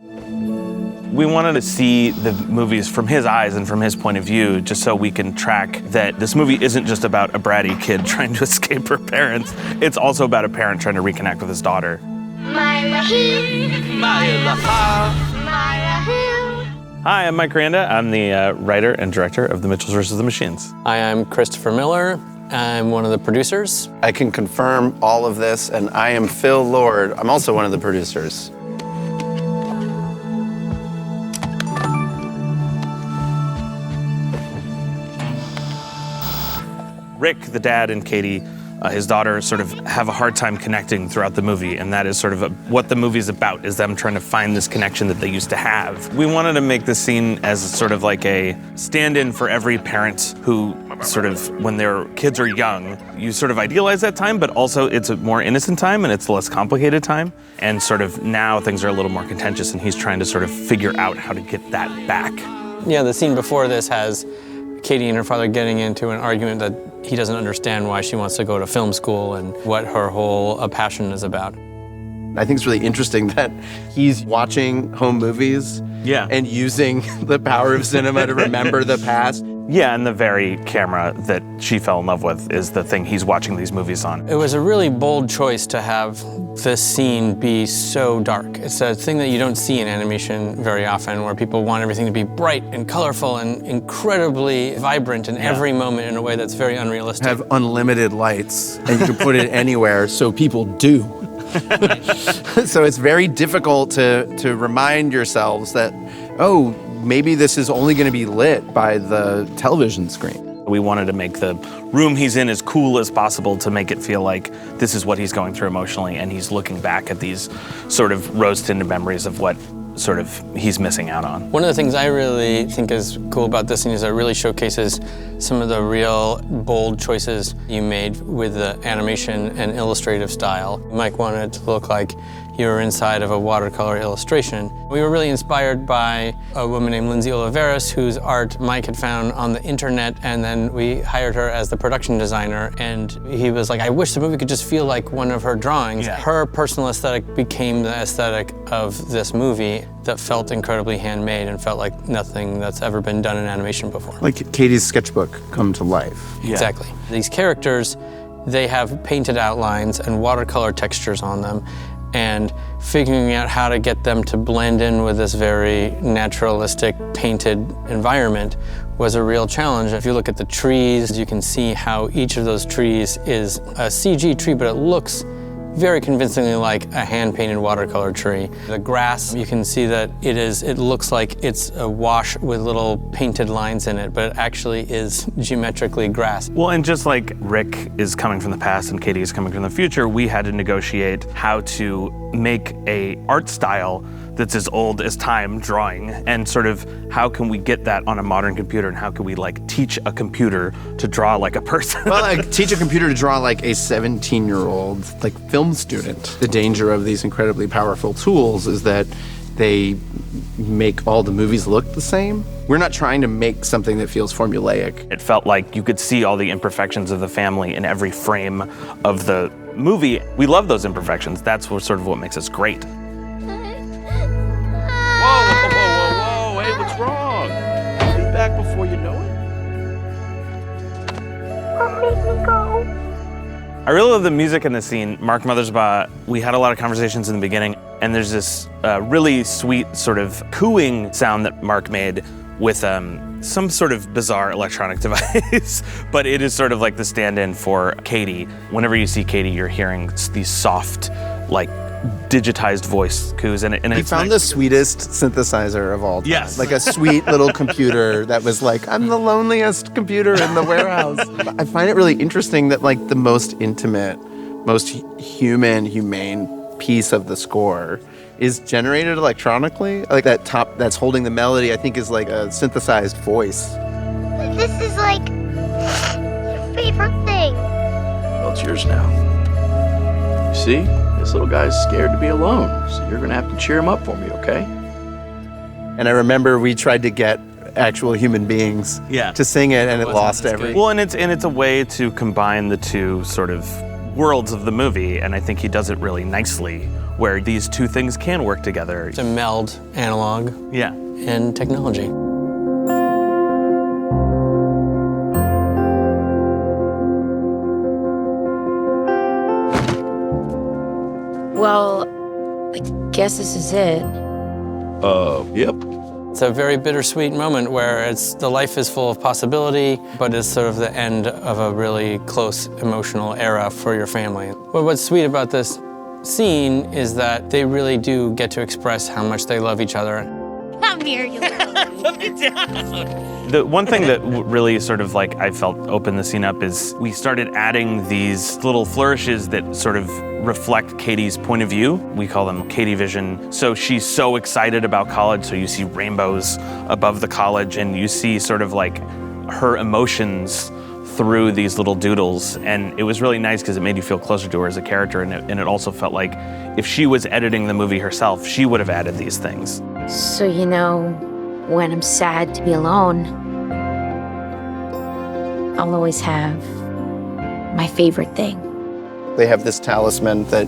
We wanted to see the movies from his eyes and from his point of view, just so we can track that this movie isn't just about a bratty kid trying to escape her parents. It's also about a parent trying to reconnect with his daughter. Hi, I'm Mike Rianda. I'm the writer and director of The Mitchells vs. the Machines. Hi, I'm Christopher Miller. I'm one of the producers. I can confirm all of this, and I am Phil Lord. I'm also one of the producers. Rick, the dad, and Katie, his daughter, sort of have a hard time connecting throughout the movie, and that is sort of what the movie's about, is them trying to find this connection that they used to have. We wanted to make this scene as sort of like a stand-in for every parent who sort of, when their kids are young, you sort of idealize that time, but also it's a more innocent time and it's a less complicated time. And sort of now things are a little more contentious, and he's trying to sort of figure out how to get that back. Yeah, the scene before this has Katie and her father getting into an argument that he doesn't understand why she wants to go to film school and what her whole passion is about. I think it's really interesting that he's watching home movies and using the power of cinema to remember the past. Yeah, and the very camera that she fell in love with is the thing he's watching these movies on. It was a really bold choice to have this scene be so dark. It's a thing that you don't see in animation very often, where people want everything to be bright and colorful and incredibly vibrant in every moment in a way that's very unrealistic. Have unlimited lights, and you can put it anywhere, so people do. So it's very difficult to remind yourselves that, oh, maybe this is only going to be lit by the television screen. We wanted to make the room he's in as cool as possible to make it feel like this is what he's going through emotionally, and he's looking back at these sort of rose-tinted memories of what sort of he's missing out on. One of the things I really think is cool about this scene is it really showcases some of the real bold choices you made with the animation and illustrative style. Mike wanted it to look like you were inside of a watercolor illustration. We were really inspired by a woman named Lindsay Oliveras, whose art Mike had found on the internet, and then we hired her as the production designer, and he was like, I wish the movie could just feel like one of her drawings. Yeah. Her personal aesthetic became the aesthetic of this movie that felt incredibly handmade and felt like nothing that's ever been done in animation before. Like Katie's sketchbook come to life. Yeah. Exactly. These characters, they have painted outlines and watercolor textures on them, and figuring out how to get them to blend in with this very naturalistic painted environment was a real challenge. If you look at the trees, you can see how each of those trees is a CG tree, but it looks very convincingly like a hand-painted watercolor tree. The grass, you can see that it looks like it's a wash with little painted lines in it, but it actually is geometrically grass. Well, and just like Rick is coming from the past and Katie is coming from the future, we had to negotiate how to make a art style that's as old as time, drawing, and sort of how can we get that on a modern computer, and how can we like teach a computer to draw like a person? Well, like teach a computer to draw like a 17-year-old like film student. The danger of these incredibly powerful tools is that they make all the movies look the same. We're not trying to make something that feels formulaic. It felt like you could see all the imperfections of the family in every frame of the movie. We love those imperfections. That's what, sort of what makes us great. Whoa, hey, what's wrong? I'll be back before you know it. I really love the music in this scene. Mark Mothersbaugh, we had a lot of conversations in the beginning, and there's this really sweet sort of cooing sound that Mark made with some sort of bizarre electronic device, but it is sort of like the stand-in for Katie. Whenever you see Katie, you're hearing these soft, like, digitized voice coos, and He found the sweetest synthesizer of all time. Yes. Like a sweet little computer that was like, I'm the loneliest computer in the warehouse. I find it really interesting that like the most intimate, most humane piece of the score is generated electronically. Like that top that's holding the melody, I think is like a synthesized voice. This is like your favorite thing. Well, it's yours now. You see? This little guy's scared to be alone, so you're gonna have to cheer him up for me, okay? And I remember we tried to get actual human beings to sing it, and it lost every. Well, and it's a way to combine the two sort of worlds of the movie, and I think he does it really nicely where these two things can work together. To meld analog Yeah. and technology. Well, I guess this is it. Yep. It's a very bittersweet moment where the life is full of possibility, but it's sort of the end of a really close emotional era for your family. But what's sweet about this scene is that they really do get to express how much they love each other. Come here, you Put me down. The one thing that really sort of like I felt opened the scene up is we started adding these little flourishes that sort of reflect Katie's point of view. We call them Katie Vision. So she's so excited about college, so you see rainbows above the college and you see sort of like her emotions through these little doodles. And it was really nice because it made you feel closer to her as a character, and it also felt like if she was editing the movie herself, she would have added these things. So, you know, when I'm sad to be alone, I'll always have my favorite thing. They have this talisman that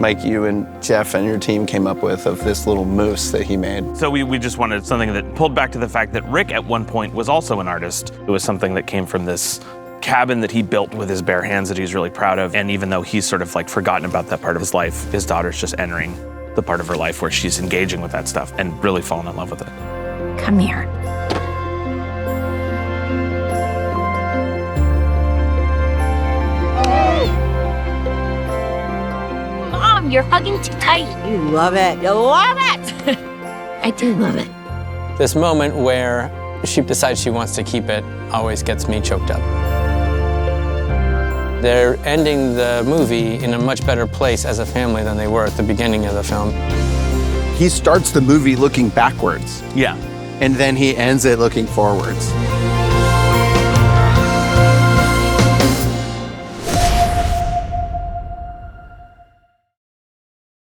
Mike, you and Jeff and your team came up with of this little moose that he made. So we just wanted something that pulled back to the fact that Rick at one point was also an artist. It was something that came from this cabin that he built with his bare hands that he's really proud of. And even though he's sort of like forgotten about that part of his life, his daughter's just entering the part of her life where she's engaging with that stuff and really falling in love with it. Come here. Mom, you're hugging too tight. You love it. You love it. I do love it. This moment where she decides she wants to keep it always gets me choked up. They're ending the movie in a much better place as a family than they were at the beginning of the film. He starts the movie looking backwards, Yeah. and then he ends it looking forwards.